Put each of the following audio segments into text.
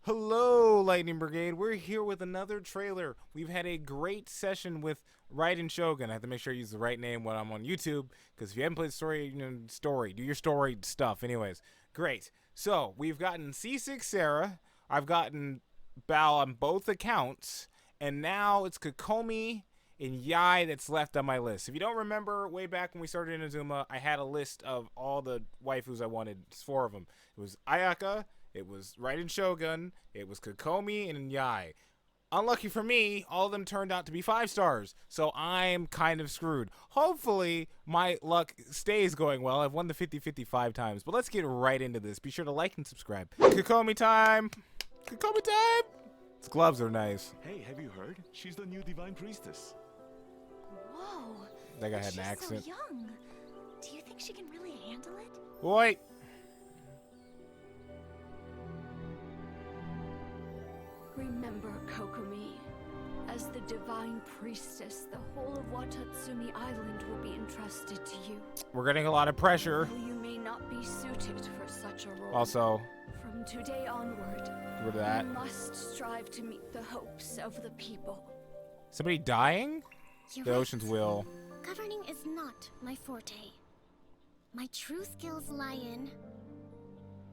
Hello, Lightning Brigade. We're here with another trailer. We've had a great session with Raiden Shogun. I have to make sure I use the right name when I'm on YouTube, because if you haven't played story, do your story stuff. Anyways, great. So, we've gotten C6 Sarah. I've gotten Bao on both accounts, and now it's Kokomi and Yai that's left on my list. If you don't remember, way back when we started Inazuma, I had a list of all the waifus I wanted. It's 4 of them. It was Ayaka, it was Raiden Shogun, it was Kokomi, and Yai. Unlucky for me, all of them turned out to be 5 stars, so I'm kind of screwed. Hopefully, my luck stays going well. I've won the 50-55 times, but let's get right into this. Be sure to like and subscribe. Kokomi time! Kokomi time! His gloves are nice. Hey, have you heard? She's the new divine priestess. Whoa! That guy had an accent. So young. Do you think she can really handle it? Wait! Remember, Kokomi, as the divine priestess, the whole of Watatsumi Island will be entrusted to you. We're getting a lot of pressure. Though you may not be suited for such a role. Also, from today onward, with that, you must strive to meet the hopes of the people. somebody dying? You're The right. ocean's will. Governing is not my forte. My true skills lie in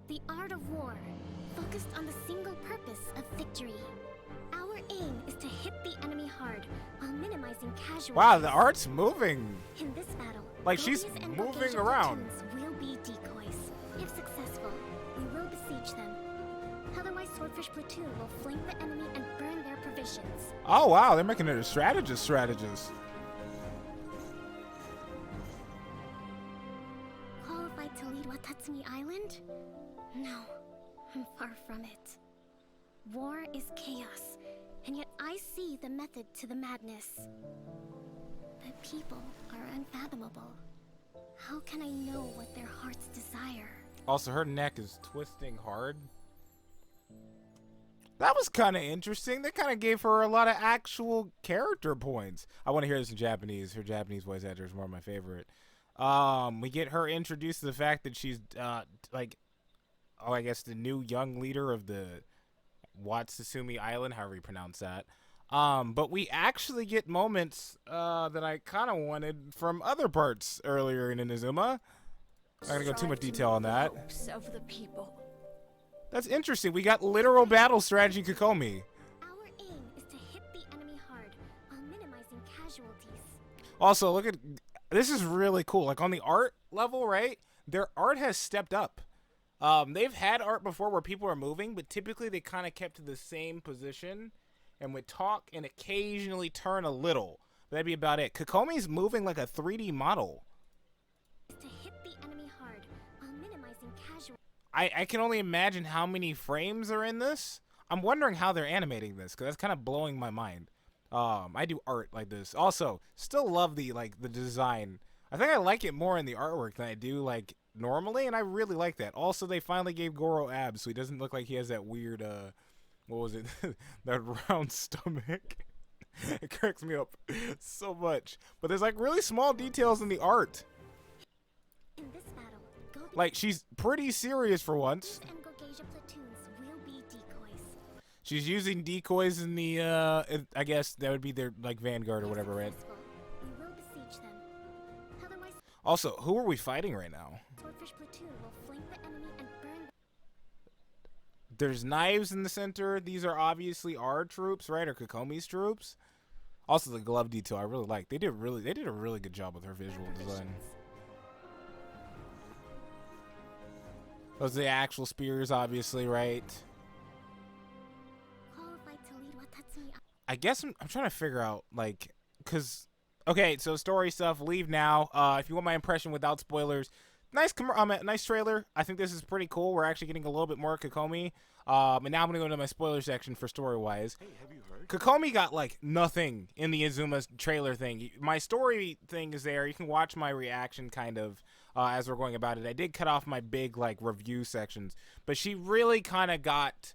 the art of war, focused on the single purpose of victory. Our aim is to hit the enemy hard while minimizing casualties. Wow, the art's moving. In this battle, Like she's Gobies and moving Gokage around. platoons will be decoys. If successful, we will besiege them. Otherwise, Swordfish Platoon will flank the enemy and burn their provisions. Oh wow, they're making it a strategist. Qualified to lead Watatsumi Island? No, I'm far from it. War is chaos, and yet I see the method to the madness. The people are unfathomable. How can I know what their hearts desire? Also, her neck is twisting hard. That was kind of interesting. That kind of gave her a lot of actual character points. I want to hear this in Japanese. Her Japanese voice actor is one of my favorite. We get her introduced to the fact that she's I guess the new young leader of the Watatsumi Island, however you pronounce that. But we actually get moments that I kind of wanted from other parts earlier in Inazuma. Not gonna go too much detail on that. Hopes of the people. That's interesting. We got literal battle strategy Kokomi. Our aim is to hit the enemy hard while minimizing casualties. Also, look at this is really cool. Like on the art level, right? Their art has stepped up. They've had art before where people are moving, but typically they kind of kept to the same position and would talk and occasionally turn a little. That'd be about it. Kokomi's moving like a 3D model. To hit the enemy hard while minimizing casualties. I can only imagine how many frames are in this. I'm wondering how they're animating this, because that's kind of blowing my mind. I do art like this. Also, still love the design. I think I like it more in the artwork than I do like normally, and I really like that. Also, they finally gave Goro abs, so he doesn't look like he has that weird what was it? That round stomach. It cracks me up so much. But there's like really small details in the art. In this battle, Gobies Like she's pretty serious for once. and Gokage platoons will be decoys. She's using decoys in the I guess that would be their like vanguard or If whatever, right? successful, we will besiege them. Otherwise, Also, who are we fighting right now? Swordfish Platoon will flank the enemy and burn. There's knives in the center. These are obviously our troops, right? Or Kokomi's troops. Also, the glove detail I really like. They did a really good job with her visual design. Those are the actual spears, obviously, right? Qualified to lead Watatsumi. I guess I'm trying to figure out, like, because, okay, so story stuff, leave now. If you want my impression without spoilers, nice trailer. I think this is pretty cool. We're actually getting a little bit more Kokomi. And now I'm going to go into my spoiler section for story-wise. Hey, have you heard? Kokomi got, like, nothing in the Inazuma trailer thing. My story thing is there. You can watch my reaction, kind of, as we're going about it. I did cut off my big, like, review sections. But she really kind of got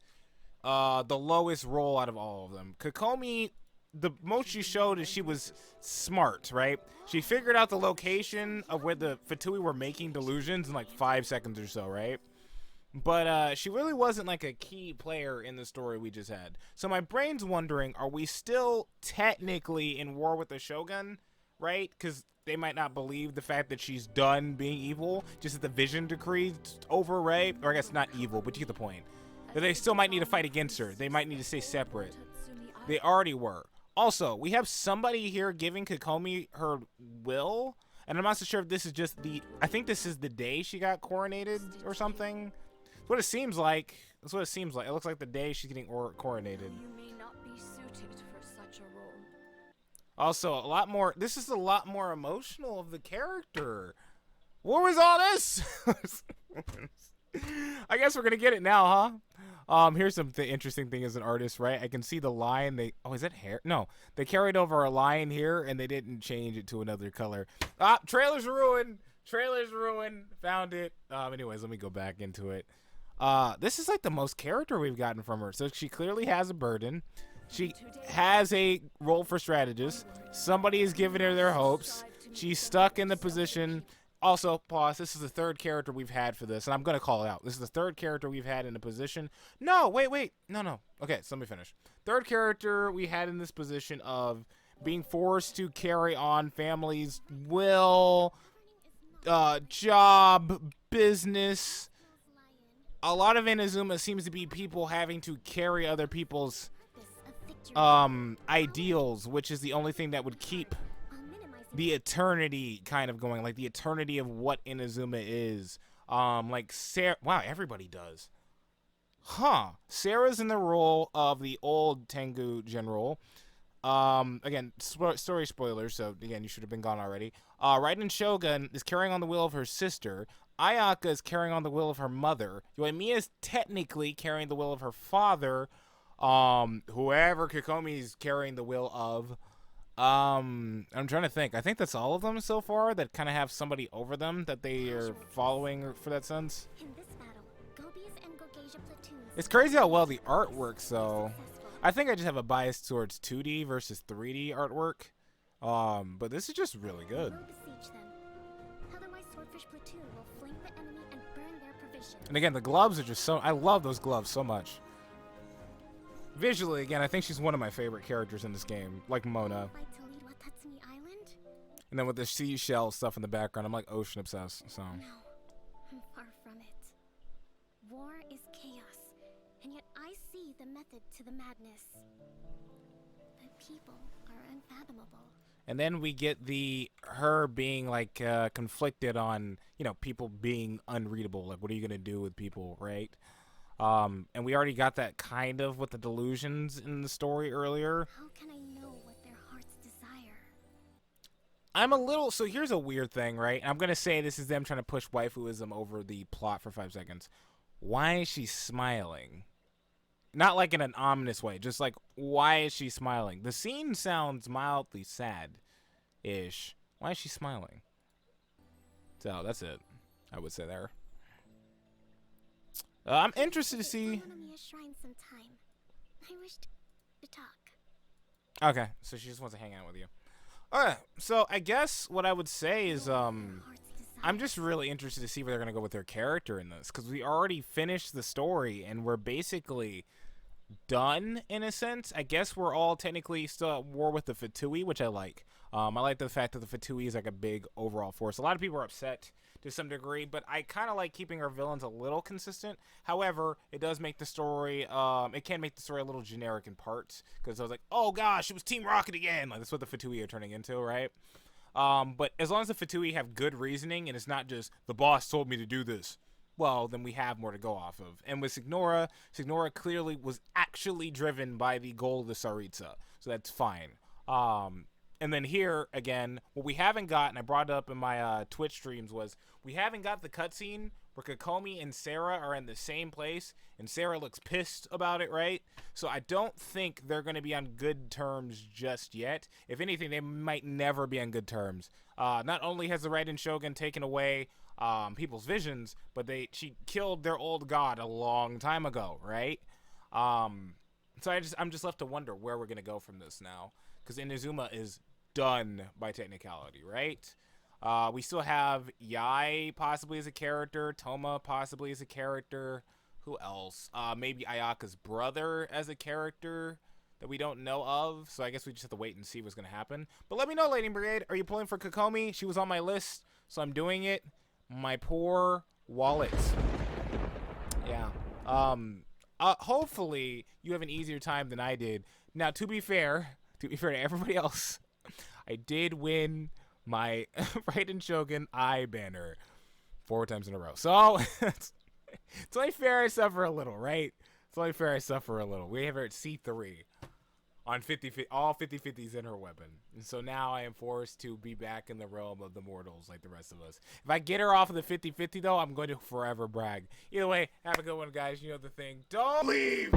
the lowest roll out of all of them. Kokomi, the most she showed is she was smart, right? She figured out the location of where the Fatui were making delusions in, like, 5 seconds or so, right? But she really wasn't like a key player in the story we just had. So my brain's wondering, are we still technically in war with the shogun, right? Because they might not believe the fact that she's done being evil, just that the vision decree's over, right? Or I guess not evil, but you get the point. That they still might need to fight against her. They might need to stay separate. They already were. Also, we have somebody here giving Kokomi her will, and I'm not so sure if this is just I think this is the day she got coronated or something. That's what it seems like. That's what it seems like. It looks like the day she's getting coronated. You may not be suited for such a role. Also, a lot more. This is a lot more emotional of the character. What was all this? I guess we're gonna get it now, huh? Here's some interesting thing as an artist, right? I can see the line. Oh, is that hair? No, they carried over a line here and they didn't change it to another color. Trailer's ruined. Trailer's ruined. Found it. Anyways, let me go back into it. This is like the most character we've gotten from her. So she clearly has a burden. She has a role for strategist. Somebody is giving her their hopes. She's stuck in the position. Also, pause. This is the third character we've had for this, and I'm going to call it out. This is the third character we've had in the position. No, wait. No. Okay, so let me finish. Third character we had in this position of being forced to carry on family's will, job, business. A lot of Inazuma seems to be people having to carry other people's ideals, which is the only thing that would keep the eternity kind of going, like the eternity of what Inazuma is. Like Sarah, wow, everybody does. Sarah's in the role of the old Tengu general. Again, story spoilers, so again, you should have been gone already. Raiden Shogun is carrying on the will of her sister. Ayaka is carrying on the will of her mother. Yoimiya is technically carrying the will of her father. Whoever Kokomi is carrying the will of. I'm trying to think. I think that's all of them so far that kind of have somebody over them that they are following for that sense. In this battle, Gobi's and Gogeisha platoons. It's crazy how well the art works, though. I think I just have a bias towards 2D versus 3D artwork. But this is just really good. We'll besiege them. Otherwise, Swordfish platoon will flank the enemy and burn their provisions. And again, the gloves are just so... I love those gloves so much. Visually, again, I think she's one of my favorite characters in this game, like Mona. Fight to lead Watatsumi Island? And then with the seashell stuff in the background, I'm like ocean obsessed, so... No, I'm far from it. War is chaos, and yet I see the method to the madness. The people are unfathomable. And then we get her being like conflicted on, people being unreadable. Like, what are you gonna do with people, right? And we already got that kind of with the delusions in the story earlier. How can I know what their hearts desire? So here's a weird thing, right? I'm gonna say this is them trying to push waifuism over the plot for 5 seconds. Why is she smiling? Not like in an ominous way, just like, why is she smiling? The scene sounds mildly sad-ish. Why is she smiling? So that's it, I would say there. I'm interested to see... Sangonomiya shrine sometime. I wish to talk. Okay, so she just wants to hang out with you. Alright, so I guess what I would say is, I'm just really interested to see where they're going to go with their character in this. Because we already finished the story, and we're basically done, in a sense. I guess we're all technically still at war with the Fatui, which I like. I like the fact that the Fatui is like a big overall force. A lot of people are upset to some degree, but I kind of like keeping our villains a little consistent. However, it does make the story, it can make the story a little generic in parts, because I was like, oh gosh, it was Team Rocket again. Like, that's what the Fatui are turning into, right? But as long as the Fatui have good reasoning, and it's not just, the boss told me to do this, well, then we have more to go off of. And with Signora clearly was actually driven by the goal of the Tsaritsa, so that's fine. And then here, again, what we haven't got, and I brought it up in my Twitch streams, was we haven't got the cutscene where Kokomi and Sarah are in the same place, and Sarah looks pissed about it, right? So I don't think they're going to be on good terms just yet. If anything, they might never be on good terms. Not only has the Raiden Shogun taken away people's visions, but she killed their old god a long time ago, right? So I'm just left to wonder where we're going to go from this now. Because Inazuma is done by technicality, right? We still have Yai possibly as a character, Toma possibly as a character. Who else? Maybe Ayaka's brother as a character that we don't know of. So I guess we just have to wait and see what's going to happen. But let me know, Lady Brigade. Are you pulling for Kokomi? She was on my list, so I'm doing it. My poor wallet. Yeah. Hopefully you have an easier time than I did. Now, to be fair to everybody else, I did win my Raiden Shogun eye banner 4 times in a row. So it's only fair I suffer a little, right? It's only fair I suffer a little. We have her at C3 on 50, all 50/50s in her weapon. And so now I am forced to be back in the realm of the mortals like the rest of us. If I get her off of the 50/50 though, I'm going to forever brag. Either way, have a good one, guys. You know the thing. Don't leave!